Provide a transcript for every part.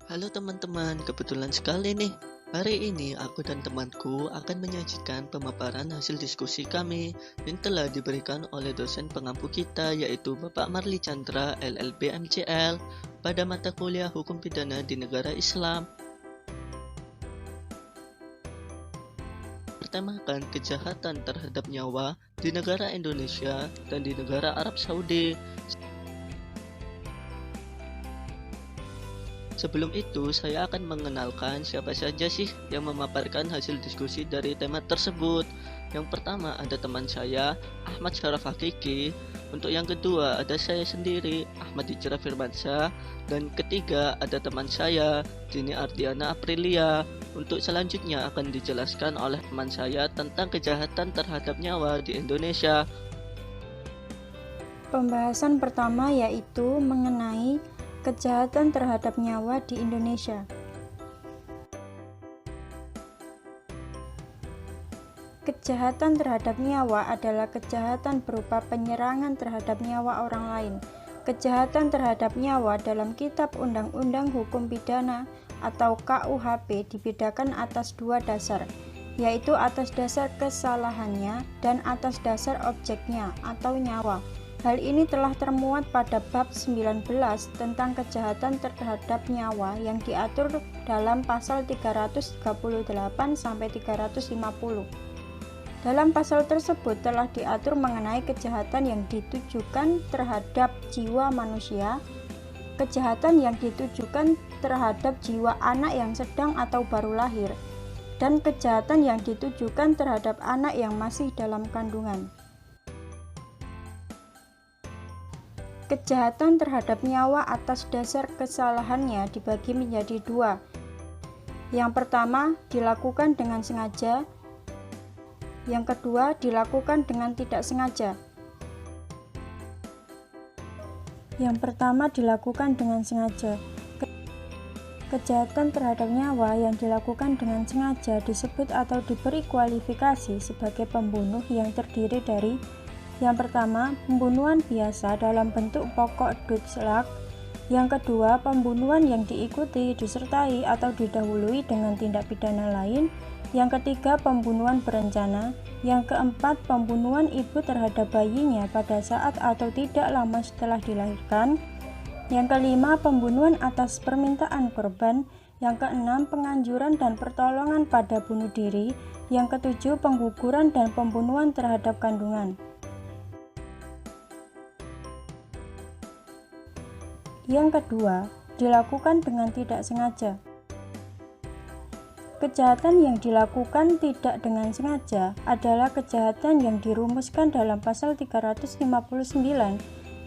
Halo teman-teman, kebetulan sekali nih. Hari ini aku dan temanku akan menyajikan pemaparan hasil diskusi kami yang telah diberikan oleh dosen pengampu kita yaitu Bapak Marli Chandra LLB MCL pada mata kuliah Hukum Pidana di Negara Islam. Bertemakan kejahatan terhadap nyawa di negara Indonesia dan di negara Arab Saudi. Sebelum itu, saya akan mengenalkan siapa saja sih yang memaparkan hasil diskusi dari tema tersebut. Yang pertama ada teman saya, Ahmad Syaraf Hakiki. Untuk yang kedua ada saya sendiri, Ahmad Hijrah Firmansyah. Dan ketiga ada teman saya, Dini Ardiana Aprilia. Untuk selanjutnya akan dijelaskan oleh teman saya tentang kejahatan terhadap nyawa di Indonesia. Pembahasan pertama yaitu mengenai kejahatan terhadap nyawa di Indonesia. Kejahatan terhadap nyawa adalah kejahatan berupa penyerangan terhadap nyawa orang lain. Kejahatan terhadap nyawa dalam Kitab Undang-Undang Hukum Pidana atau KUHP dibedakan atas dua dasar, yaitu atas dasar kesalahannya dan atas dasar objeknya atau nyawa. Hal ini telah termuat pada bab 19 tentang kejahatan terhadap nyawa yang diatur dalam pasal 338 sampai 350. Dalam pasal tersebut telah diatur mengenai kejahatan yang ditujukan terhadap jiwa manusia, kejahatan yang ditujukan terhadap jiwa anak yang sedang atau baru lahir, dan kejahatan yang ditujukan terhadap anak yang masih dalam kandungan. Kejahatan terhadap nyawa atas dasar kesalahannya dibagi menjadi dua. Yang pertama, dilakukan dengan sengaja. Yang kedua, dilakukan dengan tidak sengaja. Yang pertama, dilakukan dengan sengaja. Kejahatan terhadap nyawa yang dilakukan dengan sengaja disebut atau diberi kualifikasi sebagai pembunuh yang terdiri dari: yang pertama, pembunuhan biasa dalam bentuk pokok dutslak. Yang kedua, pembunuhan yang diikuti, disertai, atau didahului dengan tindak pidana lain. Yang ketiga, pembunuhan berencana. Yang keempat, pembunuhan ibu terhadap bayinya pada saat atau tidak lama setelah dilahirkan. Yang kelima, pembunuhan atas permintaan korban. Yang keenam, penganjuran dan pertolongan pada bunuh diri. Yang ketujuh, pengguguran dan pembunuhan terhadap kandungan. Yang kedua, dilakukan dengan tidak sengaja. Kejahatan yang dilakukan tidak dengan sengaja adalah kejahatan yang dirumuskan dalam pasal 359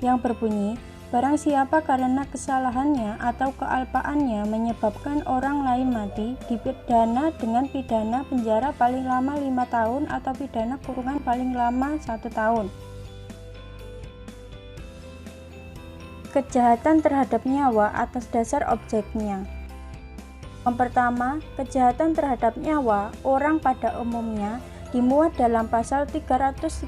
yang berbunyi, barang siapa karena kesalahannya atau kealpaannya menyebabkan orang lain mati, dipidana dengan pidana penjara paling lama 5 tahun atau pidana kurungan paling lama 1 tahun. Kejahatan terhadap nyawa atas dasar objeknya. Yang pertama, kejahatan terhadap nyawa orang pada umumnya dimuat dalam pasal 338,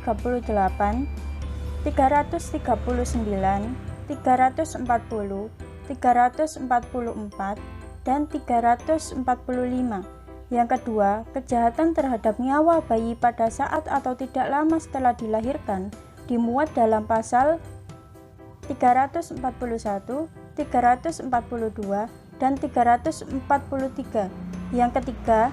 339, 340, 344, dan 345. Yang kedua, kejahatan terhadap nyawa bayi pada saat atau tidak lama setelah dilahirkan dimuat dalam pasal 341, 342, dan 343. Yang ketiga,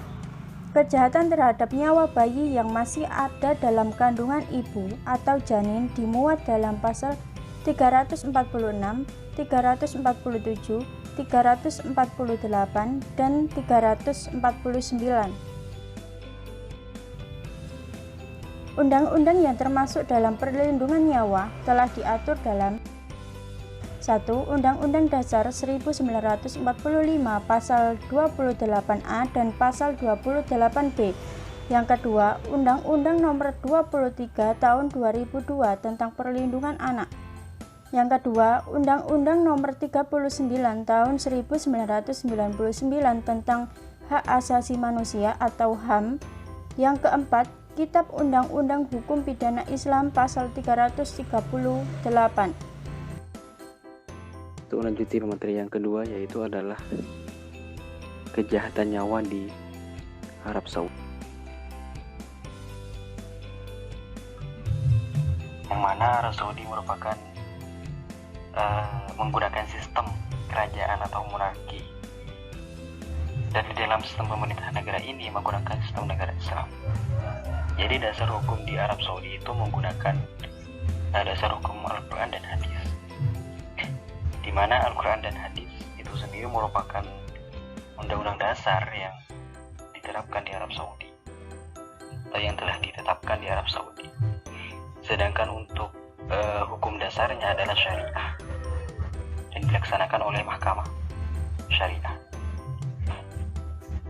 kejahatan terhadap nyawa bayi yang masih ada dalam kandungan ibu atau janin dimuat dalam pasal 346, 347, 348, dan 349. Undang-undang yang termasuk dalam perlindungan nyawa telah diatur dalam 1. Undang-Undang Dasar 1945 Pasal 28A dan Pasal 28B. Yang kedua, Undang-Undang Nomor 23 Tahun 2002 tentang Perlindungan Anak. Yang kedua, Undang-Undang Nomor 39 Tahun 1999 tentang Hak Asasi Manusia atau HAM. Yang keempat, Kitab Undang-Undang Hukum Pidana Islam Pasal 338. Untuk melanjuti pemateri yang kedua, yaitu adalah kejahatan nyawa di Arab Saudi, yang mana Arab Saudi merupakan menggunakan sistem kerajaan atau monarki, dan di dalam sistem pemerintahan negara ini menggunakan sistem negara Islam. Jadi dasar hukum di Arab Saudi itu menggunakan dasar hukum Al-Quran dan Hadis, di mana Al-Quran dan Hadis itu sendiri merupakan undang-undang dasar yang diterapkan di Arab Saudi atau yang telah ditetapkan di Arab Saudi. Sedangkan untuk hukum dasarnya adalah syariah dan dilaksanakan oleh mahkamah syariah.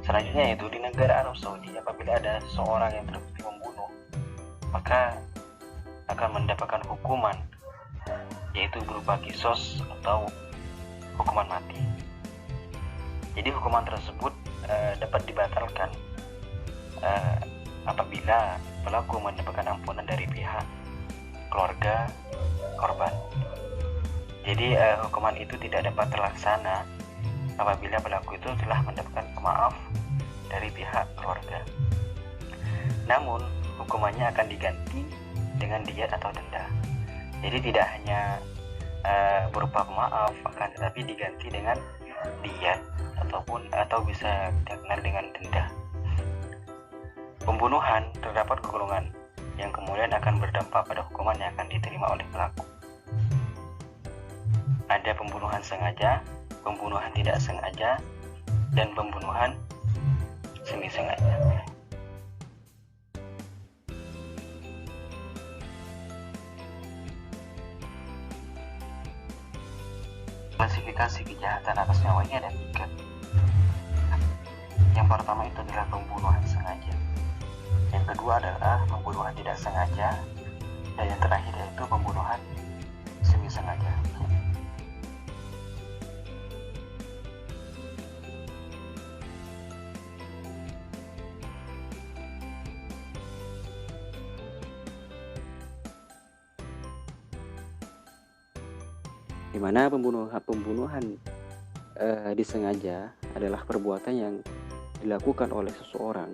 Selanjutnya itu di negara Arab Saudi, apabila ada seseorang yang terbukti membunuh, maka akan mendapatkan hukuman, yaitu berupa kisos atau hukuman mati. Jadi hukuman tersebut dapat dibatalkan apabila pelaku mendapatkan ampunan dari pihak keluarga korban. Jadi hukuman itu tidak dapat terlaksana apabila pelaku itu telah mendapatkan maaf dari pihak keluarga. Namun hukumannya akan diganti dengan diat atau denda. Jadi tidak hanya berupa maaf, akan tetapi diganti dengan diat atau bisa dikenal dengan denda. Pembunuhan terdapat golongan yang kemudian akan berdampak pada hukuman yang akan diterima oleh pelaku. Ada pembunuhan sengaja, pembunuhan tidak sengaja, dan pembunuhan semi sengaja. Klasifikasi kejahatan atas nyawa ini ada 3. Yang pertama itu adalah pembunuhan sengaja. Yang kedua adalah pembunuhan tidak sengaja, dan yang terakhir yaitu pembunuhan semi sengaja. Di mana pembunuhan disengaja adalah perbuatan yang dilakukan oleh seseorang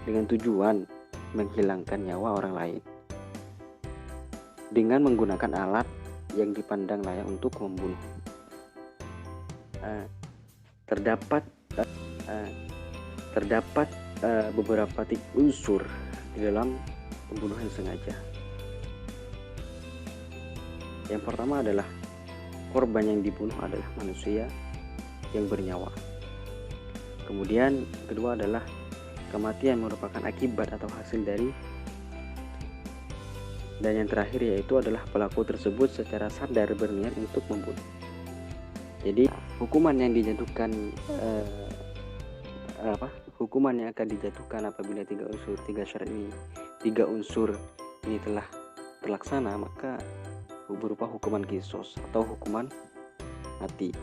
dengan tujuan menghilangkan nyawa orang lain dengan menggunakan alat yang dipandang layak untuk membunuh. Terdapat beberapa unsur di dalam pembunuhan sengaja. Yang pertama adalah korban yang dibunuh adalah manusia yang bernyawa. Kemudian kedua adalah kematian merupakan akibat atau hasil dari, dan yang terakhir yaitu adalah pelaku tersebut secara sadar berniat untuk membunuh. Jadi hukuman yang dijatuhkan hukuman yang akan dijatuhkan apabila tiga unsur ini telah terlaksana, maka berupa hukuman kisos atau hukuman mati.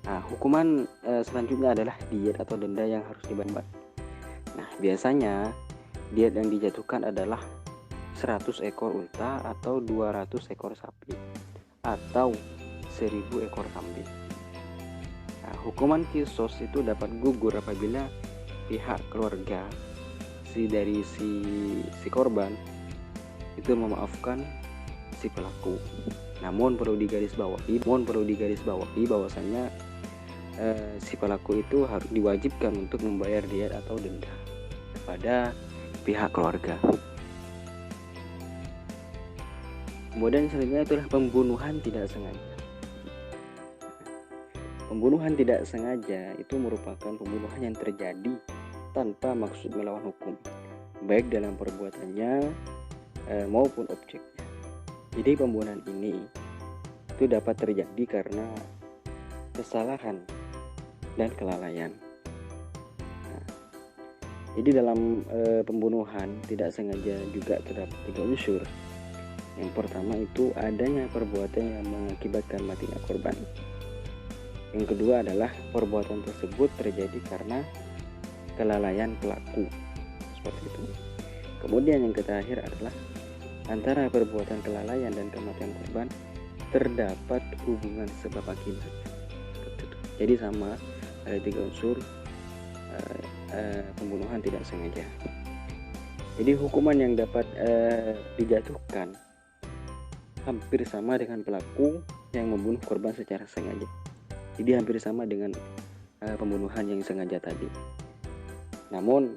Nah, hukuman selanjutnya adalah diat atau denda yang harus dibayar. Nah, biasanya diat yang dijatuhkan adalah 100 ekor unta atau 200 ekor sapi atau 1000 ekor kambing. Nah, hukuman kisos itu dapat gugur apabila pihak keluarga dari si korban itu memaafkan si pelaku. Namun perlu digarisbawahi bahwasanya si pelaku itu harus diwajibkan untuk membayar diat atau denda kepada pihak keluarga. Kemudian selanjutnya itulah pembunuhan tidak sengaja. Pembunuhan tidak sengaja itu merupakan pembunuhan yang terjadi tanpa maksud melawan hukum, baik dalam perbuatannya maupun objeknya. Jadi pembunuhan ini itu dapat terjadi karena kesalahan dan kelalaian. Nah, jadi dalam pembunuhan tidak sengaja juga terdapat 3 unsur. Yang pertama itu adanya perbuatan yang mengakibatkan matinya korban. Yang kedua adalah perbuatan tersebut terjadi karena kelalaian pelaku, seperti itu. Kemudian yang terakhir adalah antara perbuatan kelalaian dan kematian korban terdapat hubungan sebab akibat. Jadi sama ada 3 unsur pembunuhan tidak sengaja. Jadi hukuman yang dapat dijatuhkan hampir sama dengan pelaku yang membunuh korban secara sengaja. Jadi hampir sama dengan pembunuhan yang sengaja tadi. Namun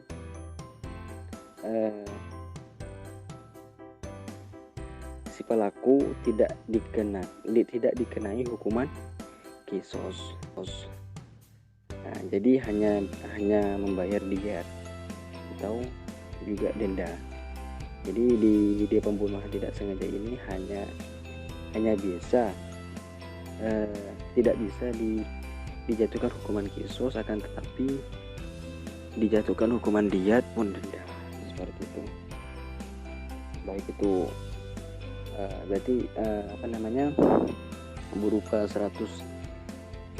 si pelaku tidak dikenai hukuman kisos. Nah, jadi hanya membayar diat atau juga denda. Jadi di pembunuhan tidak sengaja ini hanya tidak bisa dijatuhkan hukuman kisos, akan tetapi dijatuhkan hukuman diat pun denda, seperti itu. Baik itu berarti berupa 100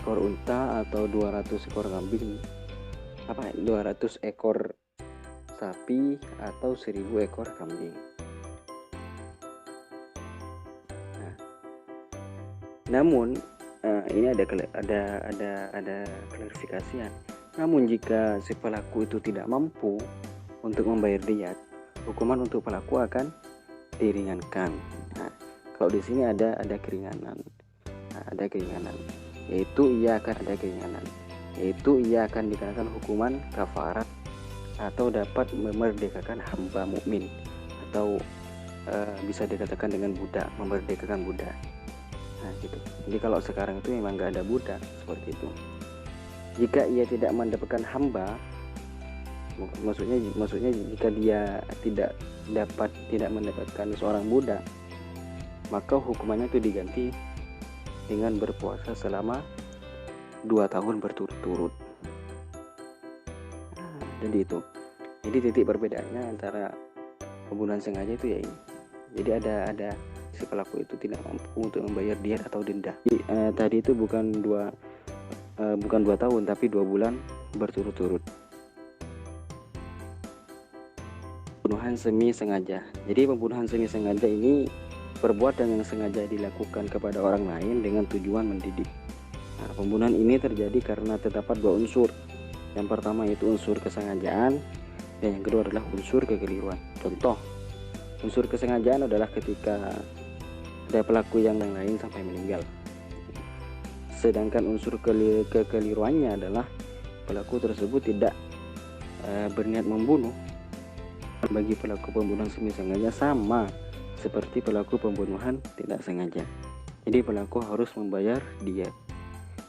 ekor unta atau 200 ekor kambing, 200 ekor sapi atau 1000 ekor kambing. Nah, namun ini ada klarifikasian. Namun jika si pelaku itu tidak mampu untuk membayar diat, hukuman untuk pelaku akan diringankan. Nah, kalau di sini ada keringanan. Yaitu ia akan dikenakan hukuman kafarat atau dapat memerdekakan hamba mukmin, atau bisa dikatakan dengan budak, memerdekakan budak. Nah, gitu. Jadi kalau sekarang itu memang nggak ada budak seperti itu. Jika ia tidak mendapatkan hamba, maksudnya jika dia tidak mendapatkan seorang budak, maka hukumannya itu diganti dengan berpuasa selama 2 tahun berturut-turut. Nah, jadi titik perbedaannya antara pembunuhan sengaja itu ya ini. Jadi ada si pelaku itu tidak mampu untuk membayar diat atau denda. Jadi, tadi itu bukan 2 tahun tapi 2 bulan berturut-turut. Pembunuhan semi sengaja. Jadi pembunuhan semi sengaja ini perbuatan yang sengaja dilakukan kepada orang lain dengan tujuan mendidik. Nah, pembunuhan ini terjadi karena terdapat 2 unsur. Yang pertama itu unsur kesengajaan, dan yang kedua adalah unsur kekeliruan. Contoh, unsur kesengajaan adalah ketika ada pelaku yang lain sampai meninggal. Sedangkan unsur kekeliruannya adalah pelaku tersebut tidak berniat membunuh. Bagi pelaku pembunuhan semi sengaja sama seperti pelaku pembunuhan tidak sengaja. Jadi pelaku harus membayar diat,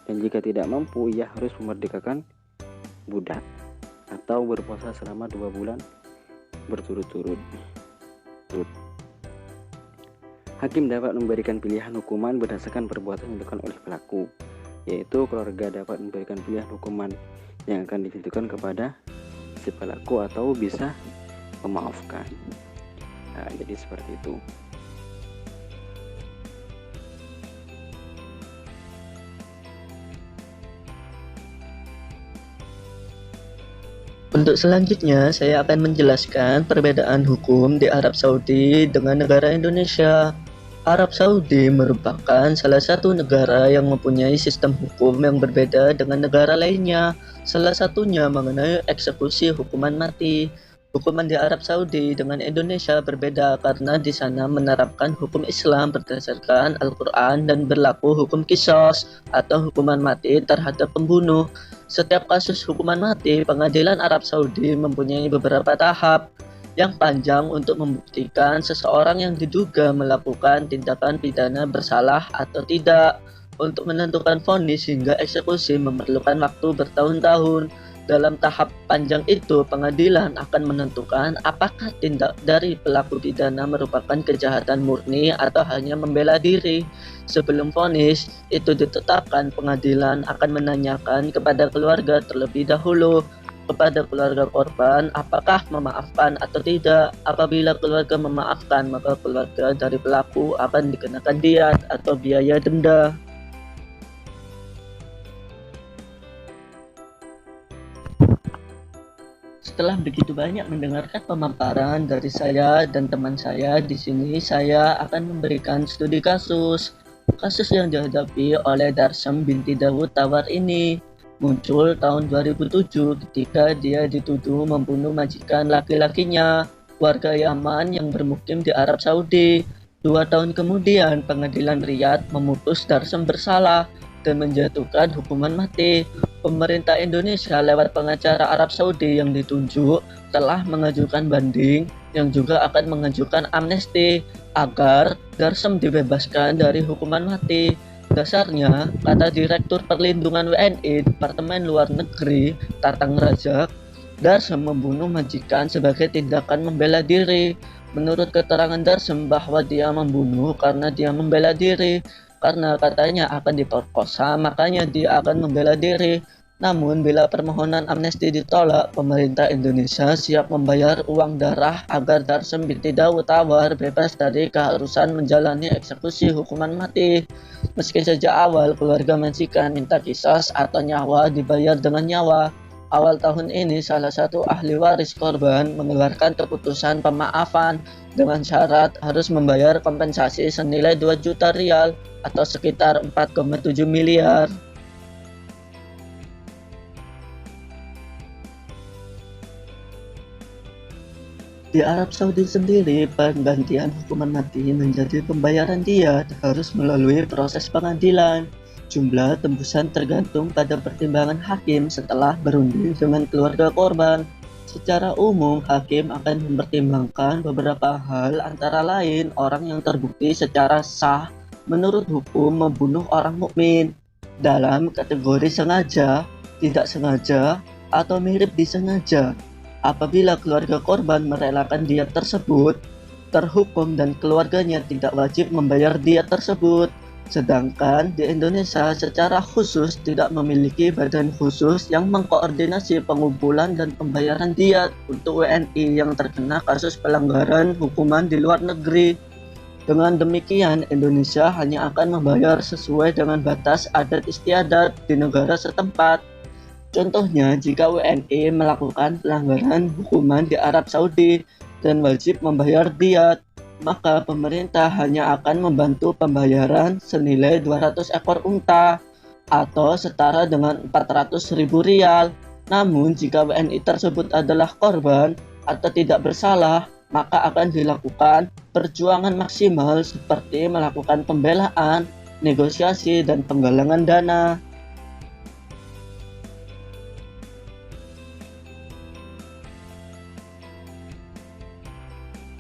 dan jika tidak mampu ia harus memerdekakan budak atau berpuasa selama 2 bulan berturut-turut. Hakim dapat memberikan pilihan hukuman berdasarkan perbuatan yang dilakukan oleh pelaku, yaitu keluarga dapat memberikan pilihan hukuman yang akan ditentukan kepada si pelaku atau bisa memaafkan. Nah, jadi seperti itu. Untuk selanjutnya, saya akan menjelaskan perbedaan hukum di Arab Saudi dengan negara Indonesia. Arab Saudi merupakan salah satu negara yang mempunyai sistem hukum yang berbeda dengan negara lainnya. Salah satunya mengenai eksekusi hukuman mati. Hukuman di Arab Saudi dengan Indonesia berbeda karena di sana menerapkan hukum Islam berdasarkan Al-Quran dan berlaku hukum qisas atau hukuman mati terhadap pembunuh. Setiap kasus hukuman mati, pengadilan Arab Saudi mempunyai beberapa tahap yang panjang untuk membuktikan seseorang yang diduga melakukan tindakan pidana bersalah atau tidak. Untuk menentukan vonis hingga eksekusi memerlukan waktu bertahun-tahun. Dalam tahap panjang itu, pengadilan akan menentukan apakah tindak dari pelaku pidana merupakan kejahatan murni atau hanya membela diri. Sebelum vonis itu ditetapkan, pengadilan akan menanyakan kepada keluarga terlebih dahulu, kepada keluarga korban, apakah memaafkan atau tidak. Apabila keluarga memaafkan, maka keluarga dari pelaku akan dikenakan diat atau biaya denda. Setelah begitu banyak mendengarkan pemaparan dari saya dan teman saya, di sini saya akan memberikan studi kasus yang dihadapi oleh Darsam binti Dawud Tawar ini. muncul tahun 2007 ketika dia dituduh membunuh majikan laki-lakinya, warga Yaman yang bermukim di Arab Saudi. 2 tahun kemudian, pengadilan Riyadh memutus Darsem bersalah dan menjatuhkan hukuman mati. Pemerintah Indonesia lewat pengacara Arab Saudi yang ditunjuk telah mengajukan banding yang juga akan mengajukan amnesti agar Darsem dibebaskan dari hukuman mati. Dasarnya, kata Direktur Perlindungan WNI Departemen Luar Negeri Tatang Razak, Darsem membunuh majikan sebagai tindakan membela diri. Menurut keterangan Darsem bahwa dia membunuh karena dia membela diri, karena katanya akan diperkosa, makanya dia akan membela diri. Namun, bila permohonan amnesti ditolak, pemerintah Indonesia siap membayar uang darah agar Darsem tidak tawar bebas dari keharusan menjalani eksekusi hukuman mati. Meski sejak awal keluarga majikan minta kisos atau nyawa dibayar dengan nyawa, awal tahun ini salah satu ahli waris korban mengeluarkan keputusan pemaafan dengan syarat harus membayar kompensasi senilai 2 juta rial atau sekitar 4,7 miliar. Di Arab Saudi sendiri, penggantian hukuman mati menjadi pembayaran diat harus melalui proses pengadilan. Jumlah tembusan tergantung pada pertimbangan hakim setelah berunding dengan keluarga korban. Secara umum, hakim akan mempertimbangkan beberapa hal antara lain orang yang terbukti secara sah menurut hukum membunuh orang mukmin dalam kategori sengaja, tidak sengaja, atau mirip disengaja. Apabila keluarga korban merelakan diat tersebut, terhukum dan keluarganya tidak wajib membayar diat tersebut. Sedangkan di Indonesia secara khusus tidak memiliki badan khusus yang mengkoordinasi pengumpulan dan pembayaran diat untuk WNI yang terkena kasus pelanggaran hukuman di luar negeri. Dengan demikian, Indonesia hanya akan membayar sesuai dengan batas adat istiadat di negara setempat. Contohnya, jika WNI melakukan pelanggaran hukuman di Arab Saudi dan wajib membayar diat, maka pemerintah hanya akan membantu pembayaran senilai 200 ekor unta atau setara dengan 400.000 rial. Namun, jika WNI tersebut adalah korban atau tidak bersalah, maka akan dilakukan perjuangan maksimal seperti melakukan pembelaan, negosiasi, dan penggalangan dana.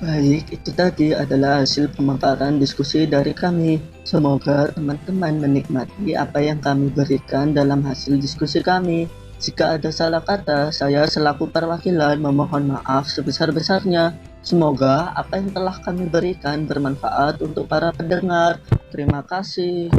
Baik, itu tadi adalah hasil pemaparan diskusi dari kami. Semoga teman-teman menikmati apa yang kami berikan dalam hasil diskusi kami. Jika ada salah kata, saya selaku perwakilan memohon maaf sebesar-besarnya. Semoga apa yang telah kami berikan bermanfaat untuk para pendengar. Terima kasih.